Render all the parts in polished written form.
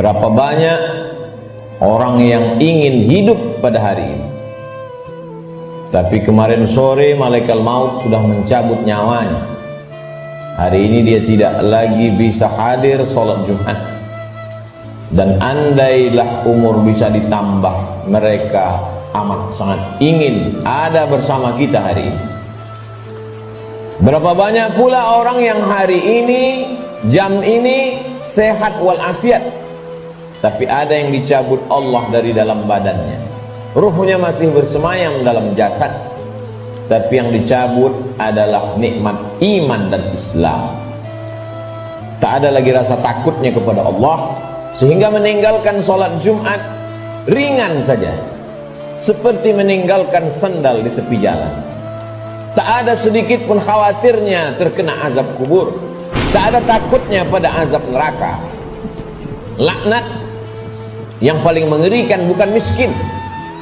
Berapa banyak orang yang ingin hidup pada hari ini, tapi kemarin sore malaikat maut sudah mencabut nyawanya. Hari ini dia tidak lagi bisa hadir sholat Jumat. Dan andailah umur bisa ditambah, mereka amat sangat ingin ada bersama kita hari ini. Berapa banyak pula orang yang hari ini, jam ini sehat walafiat, tapi ada yang dicabut Allah dari dalam badannya. Ruhnya masih bersemayam dalam jasad, tapi yang dicabut adalah nikmat iman dan Islam. Tak ada lagi rasa takutnya kepada Allah, sehingga meninggalkan sholat Jumat ringan saja, seperti meninggalkan sandal di tepi jalan. Tak ada sedikit pun khawatirnya terkena azab kubur, tak ada takutnya pada azab neraka. Laknat yang paling mengerikan bukan miskin,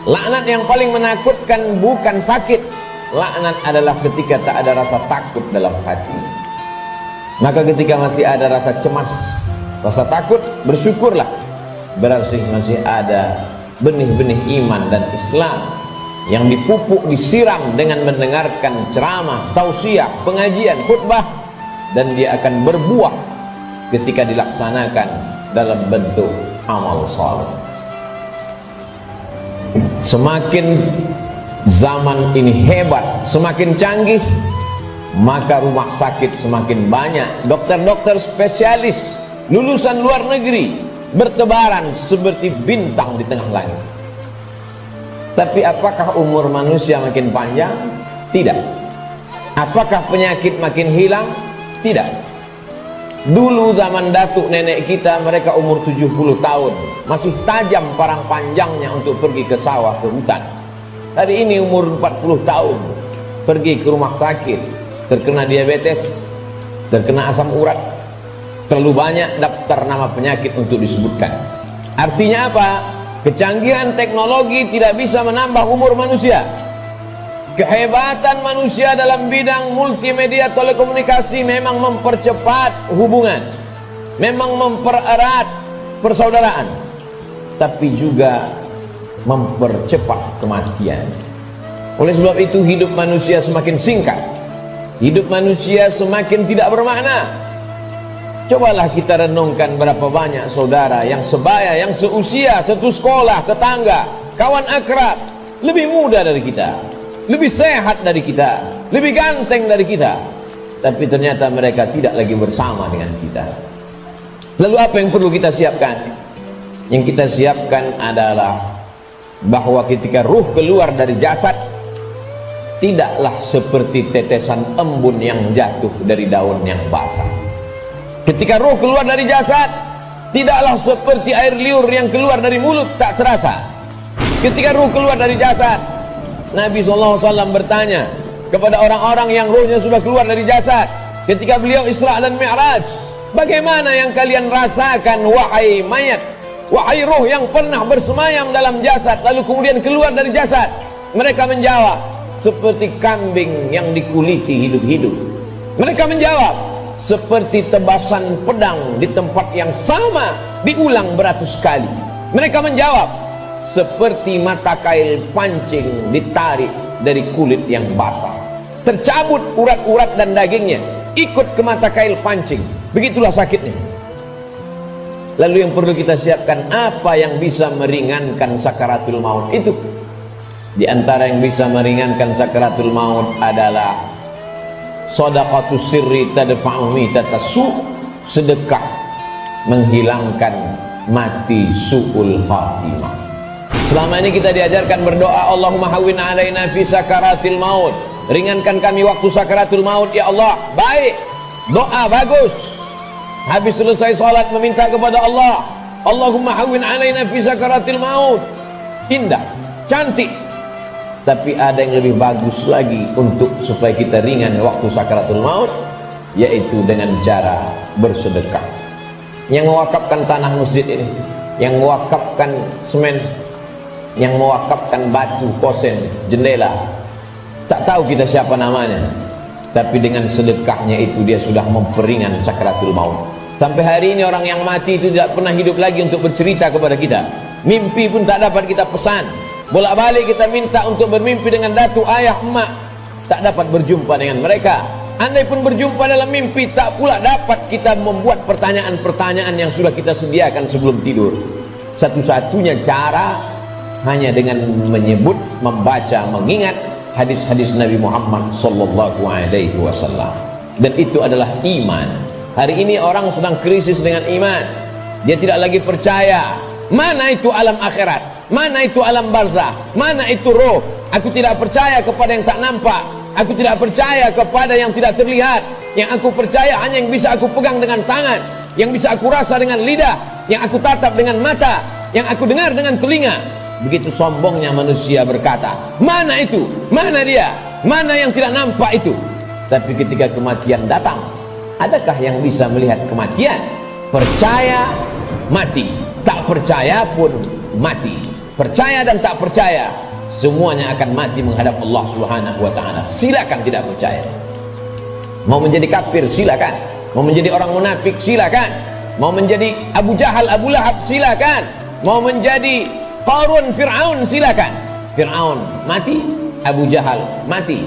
laknat yang paling menakutkan bukan sakit. Laknat adalah ketika tak ada rasa takut dalam hati. Maka ketika masih ada rasa cemas, rasa takut, bersyukurlah, berarti masih ada benih-benih iman dan Islam yang dipupuk, disiram dengan mendengarkan ceramah, tausiah, pengajian, khutbah, dan dia akan berbuah ketika dilaksanakan dalam bentuk amal saleh. Semakin zaman ini hebat, semakin canggih, maka rumah sakit semakin banyak, dokter-dokter spesialis lulusan luar negeri bertebaran seperti bintang di tengah langit. Tapi apakah umur manusia makin panjang? Tidak. Apakah penyakit makin hilang? Tidak. Dulu zaman datuk nenek kita, mereka umur 70 tahun masih tajam parang panjangnya untuk pergi ke sawah, ke hutan. Hari ini umur 40 tahun pergi ke rumah sakit, terkena diabetes, terkena asam urat, terlalu banyak daftar nama penyakit untuk disebutkan. Artinya apa? Kecanggihan teknologi tidak bisa menambah umur manusia. Kehebatan manusia dalam bidang multimedia telekomunikasi memang mempercepat hubungan, memang mempererat persaudaraan, tapi juga mempercepat kematian. Oleh sebab itu hidup manusia semakin singkat, hidup manusia semakin tidak bermakna. Cobalah kita renungkan berapa banyak saudara yang sebaya, yang seusia, satu sekolah, tetangga, kawan akrab, lebih muda dari kita, lebih sehat dari kita, lebih ganteng dari kita, tapi ternyata mereka tidak lagi bersama dengan kita. Lalu apa yang perlu kita siapkan? Yang kita siapkan adalah bahwa ketika ruh keluar dari jasad, tidaklah seperti tetesan embun yang jatuh dari daun yang basah. Ketika ruh keluar dari jasad, tidaklah seperti air liur yang keluar dari mulut tak terasa. Ketika ruh keluar dari jasad, Nabi SAW bertanya kepada orang-orang yang ruhnya sudah keluar dari jasad ketika beliau Isra dan Mi'raj, bagaimana yang kalian rasakan wahai mayat, wahai ruh yang pernah bersemayam dalam jasad lalu kemudian keluar dari jasad? Mereka menjawab, seperti kambing yang dikuliti hidup-hidup. Mereka menjawab, seperti tebasan pedang di tempat yang sama diulang beratus kali. Mereka menjawab, seperti mata kail pancing ditarik dari kulit yang basah, tercabut urat-urat dan dagingnya ikut ke mata kail pancing. Begitulah sakitnya. Lalu yang perlu kita siapkan, apa yang bisa meringankan sakaratul maut itu? Di antara yang bisa meringankan sakaratul maut adalah shadaqatus sirri tadfa'u mitatasu, sedekah menghilangkan mati su'ul khatimah. Selama ini kita diajarkan berdoa, Allahumma hawwin alaina fi sakaratil maut, ringankan kami waktu sakaratul maut ya Allah. Baik, doa bagus. Habis selesai salat meminta kepada Allah, Allahumma hawwin alaina fi sakaratil maut. Indah, cantik. Tapi ada yang lebih bagus lagi untuk supaya kita ringan waktu sakaratul maut, yaitu dengan cara bersedekah. Yang mewakafkan tanah masjid ini, yang mewakafkan semen, yang mewakafkan batu, kosen, jendela, tak tahu kita siapa namanya, tapi dengan sedekahnya itu dia sudah memperingan sakaratul maut. Sampai hari ini orang yang mati itu tidak pernah hidup lagi untuk bercerita kepada kita. Mimpi pun tak dapat kita pesan. Bolak-balik kita minta untuk bermimpi dengan datuk, ayah, emak, tak dapat berjumpa dengan mereka. Andai pun berjumpa dalam mimpi, tak pula dapat kita membuat pertanyaan-pertanyaan yang sudah kita sediakan sebelum tidur. Satu-satunya cara hanya dengan menyebut, membaca, mengingat hadis-hadis Nabi Muhammad sallallahu alaihi wasallam. Dan itu adalah iman. Hari ini orang sedang krisis dengan iman. Dia tidak lagi percaya. Mana itu alam akhirat? Mana itu alam barzah? Mana itu roh? Aku tidak percaya kepada yang tak nampak. Aku tidak percaya kepada yang tidak terlihat. Yang aku percaya hanya yang bisa aku pegang dengan tangan, yang bisa aku rasa dengan lidah, yang aku tatap dengan mata, yang aku dengar dengan telinga. Begitu sombongnya manusia berkata, mana itu? Mana dia? Mana yang tidak nampak itu? Tapi ketika kematian datang, adakah yang bisa melihat kematian? Percaya, mati. Tak percaya pun mati. Percaya dan tak percaya, semuanya akan mati menghadap Allah Subhanahu wa ta'ala. Silakan tidak percaya. Mau menjadi kafir, silakan. Mau menjadi orang munafik, silakan. Mau menjadi Abu Jahal, Abu Lahab, silakan. Mau menjadi Qarun, Fir'aun, silakan. Fir'aun mati, Abu Jahal mati,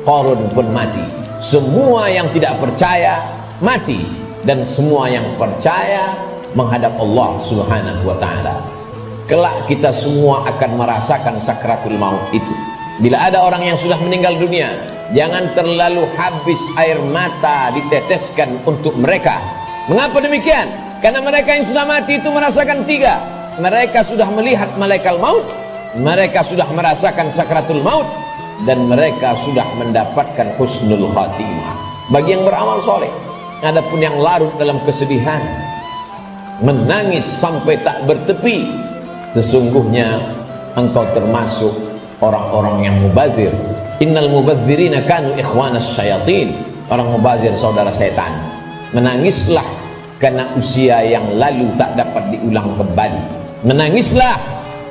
Qarun pun mati. Semua yang tidak percaya mati, dan semua yang percaya menghadap Allah Subhanahu wa ta'ala. Kelak kita semua akan merasakan sakratul maut itu. Bila ada orang yang sudah meninggal dunia, jangan terlalu habis air mata diteteskan untuk mereka. Mengapa demikian? Karena mereka yang sudah mati itu merasakan tiga. Mereka sudah melihat malaikat maut, mereka sudah merasakan sakratul maut, dan mereka sudah mendapatkan husnul khatimah. Bagi yang beramal soleh. Adapun yang larut dalam kesedihan, menangis sampai tak bertepi, sesungguhnya engkau termasuk orang-orang yang mubazir. Innal mubazirina kanu ikhwanas syayatin. Orang mubazir saudara setan. Menangislah karena usia yang lalu tak dapat diulang kembali. Menangislah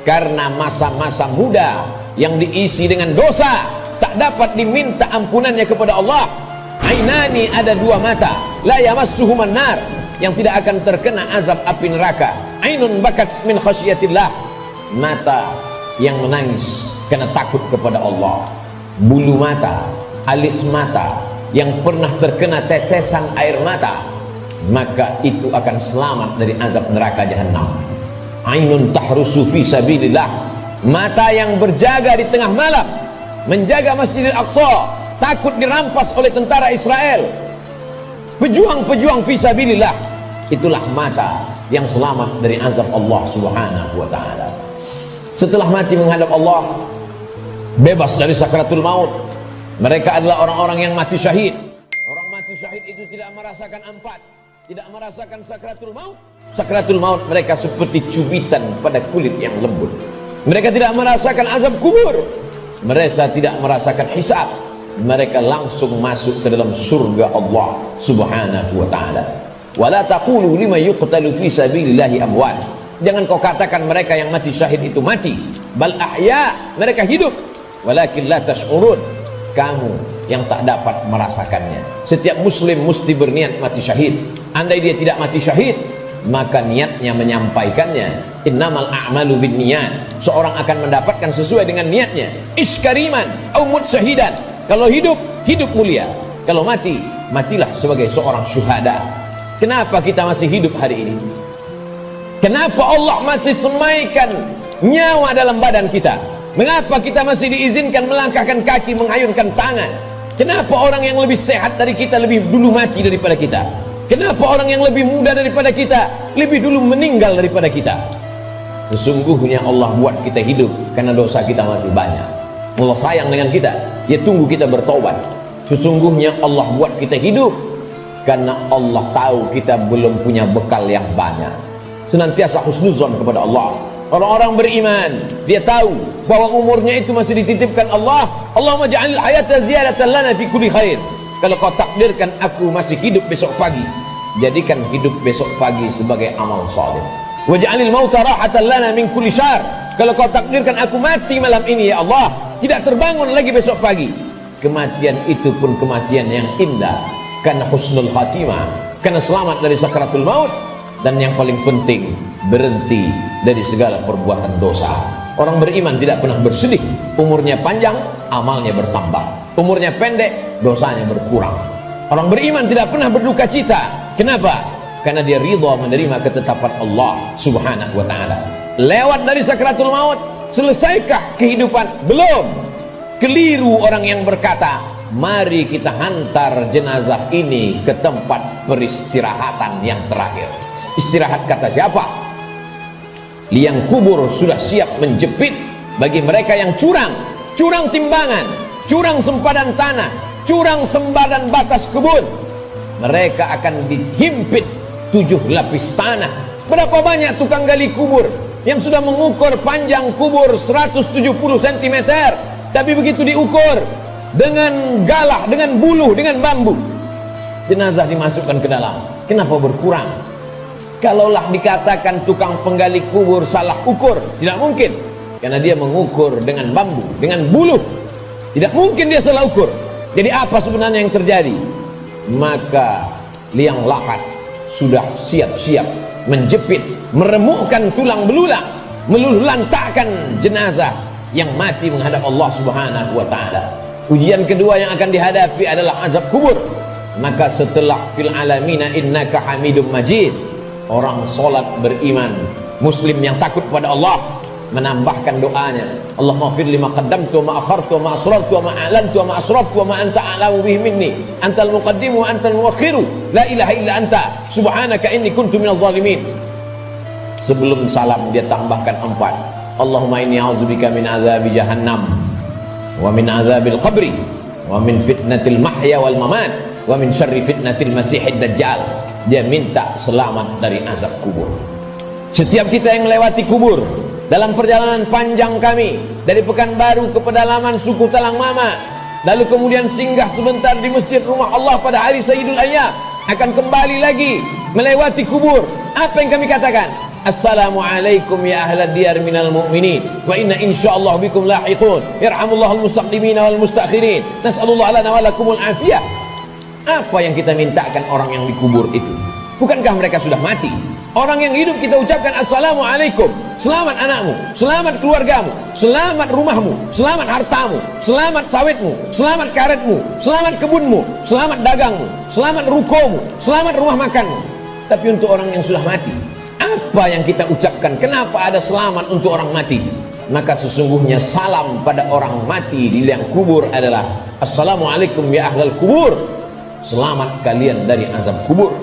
karena masa-masa muda yang diisi dengan dosa tak dapat diminta ampunannya kepada Allah. Ainani, ada dua mata, la yamassuhuman nar, yang tidak akan terkena azab api neraka. Ainun bakat min khasyatillah, mata yang menangis karena takut kepada Allah. Bulu mata, alis mata yang pernah terkena tetesan air mata, maka itu akan selamat dari azab neraka jahanam. Ainun tahrusu fi sabilillah, mata yang berjaga di tengah malam, menjaga Masjidil Aqsa, takut dirampas oleh tentara Israel. Pejuang-pejuang fi sabilillah, itulah mata yang selamat dari azab Allah Subhanahu wa ta'ala. Setelah mati menghadap Allah, bebas dari sakratul maut, mereka adalah orang-orang yang mati syahid. Orang mati syahid itu tidak merasakan empat, tidak merasakan sakratul maut. Sakratul maut mereka seperti cubitan pada kulit yang lembut. Mereka tidak merasakan azab kubur, mereka tidak merasakan hisab. Mereka langsung masuk ke dalam surga Allah Subhanahu wa ta'ala. Wala taqulu liman yuqtalu fi sabilillahi amwat. Jangan kau katakan mereka yang mati syahid itu mati. Bal ahya, mereka hidup. Walakin la tash'urun. Kamu yang tak dapat merasakannya. Setiap muslim mesti berniat mati syahid. Andai dia tidak mati syahid, maka niatnya menyampaikannya. Innamal a'malu binniyat. Seorang akan mendapatkan sesuai dengan niatnya. Iskariman au mut syahidan. Kalau hidup, hidup mulia. Kalau mati, matilah sebagai seorang syuhada. Kenapa kita masih hidup hari ini? Kenapa Allah masih semaikan nyawa dalam badan kita? Mengapa kita masih diizinkan melangkahkan kaki, mengayunkan tangan? Kenapa orang yang lebih sehat dari kita lebih dulu mati daripada kita? Kenapa orang yang lebih muda daripada kita lebih dulu meninggal daripada kita? Sesungguhnya Allah buat kita hidup karena dosa kita masih banyak. Allah sayang dengan kita, Dia tunggu kita bertobat. Sesungguhnya Allah buat kita hidup karena Allah tahu kita belum punya bekal yang banyak. Senantiasa husnuzon kepada Allah. Orang-orang beriman, dia tahu bahwa umurnya itu masih dititipkan Allah. Allahumma ja'alil hayata ziyadatan lana fi kulli khair. Kalau kau takdirkan aku masih hidup besok pagi, jadikan hidup besok pagi sebagai amal saleh. Wa ja'alil mauta rahatan lana min kulli syarr. Kalau kau takdirkan aku mati malam ini ya Allah, tidak terbangun lagi besok pagi, kematian itu pun kematian yang indah karena husnul khatimah, karena selamat dari sakaratul maut. Dan yang paling penting, berhenti dari segala perbuatan dosa. Orang beriman tidak pernah bersedih. Umurnya panjang, amalnya bertambah. Umurnya pendek, dosanya berkurang. Orang beriman tidak pernah berduka cita. Kenapa? Karena dia ridha menerima ketetapan Allah subhanahu wa ta'ala. Lewat dari sakaratul maut, selesaikah kehidupan? Belum. Keliru orang yang berkata, mari kita hantar jenazah ini ke tempat peristirahatan yang terakhir. Istirahat kata siapa? Liang kubur sudah siap menjepit bagi mereka yang curang. Curang timbangan, curang sempadan tanah, curang sempadan batas kebun. Mereka akan dihimpit 7 lapis tanah. Berapa banyak tukang gali kubur yang sudah mengukur panjang kubur 170 cm, tapi begitu diukur dengan galah, dengan buluh, dengan bambu, jenazah dimasukkan ke dalam. Kenapa berkurang? Kalaulah dikatakan tukang penggali kubur salah ukur, tidak mungkin, karena dia mengukur dengan bambu, dengan buluh. Tidak mungkin dia salah ukur. Jadi apa sebenarnya yang terjadi? Maka liang lahat sudah siap-siap menjepit, meremukkan tulang belulang, meluluhlantakkan jenazah yang mati menghadap Allah subhanahu wa ta'ala. Ujian kedua yang akan dihadapi adalah azab kubur. Maka setelah fil alamina innaka hamidum majid, orang solat beriman, muslim yang takut pada Allah, menambahkan doanya, Allahumma fir lima qaddamtu wa ma akhartu wa ma asrartu wa ma a'lantu wa ma asraftu wa ma anta a'lamu bihi minni, antal muqaddimu wa antal muakhiru, la ilaha illa anta subhanaka inni kuntu minadh dhalimin. Sebelum salam dia tambahkan 4, Allahumma inni a'udzubika min azabi jahannam wa min azabil qabri wa min fitnatil mahya wal mamat wa min syarri fitnatil masihid dajjal. Dia minta selamat dari azab kubur. Setiap kita yang melewati kubur dalam perjalanan panjang kami dari Pekanbaru ke pedalaman suku Talang Mama, lalu kemudian singgah sebentar di masjid rumah Allah pada hari Sayyidul Ayyam, akan kembali lagi melewati kubur. Apa yang kami katakan? Assalamualaikum ya ahlad diyar minal mu'minin wa inna insyaallah bikum lahiqun yarhamullahul mustaqdimina wal mustakhirin nas'alullah lana wa lakumul afiyah. Apa yang kita mintakan orang yang dikubur itu? Bukankah mereka sudah mati? Orang yang hidup kita ucapkan Assalamualaikum, selamat anakmu, selamat keluargamu, selamat rumahmu, selamat hartamu, selamat sawitmu, selamat karetmu, selamat kebunmu, selamat dagangmu, selamat rukomu, selamat rumah makanmu. Tapi untuk orang yang sudah mati, apa yang kita ucapkan? Kenapa ada selamat untuk orang mati? Maka sesungguhnya salam pada orang mati di liang kubur adalah Assalamualaikum ya ahlal kubur, selamat kalian dari azab kubur.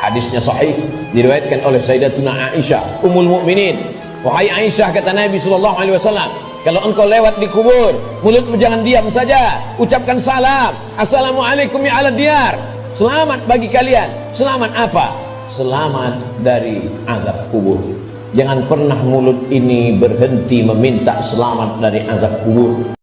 Hadisnya sahih, diriwayatkan oleh Sayyidatuna Aisyah Ummul Mukminin. Wahai Aisyah, kata Nabi SAW, kalau engkau lewat di kubur, mulutmu jangan diam saja, ucapkan salam, Assalamualaikum ya ahlad diyar, selamat bagi kalian. Selamat apa? Selamat dari azab kubur. Jangan pernah mulut ini berhenti meminta selamat dari azab kubur.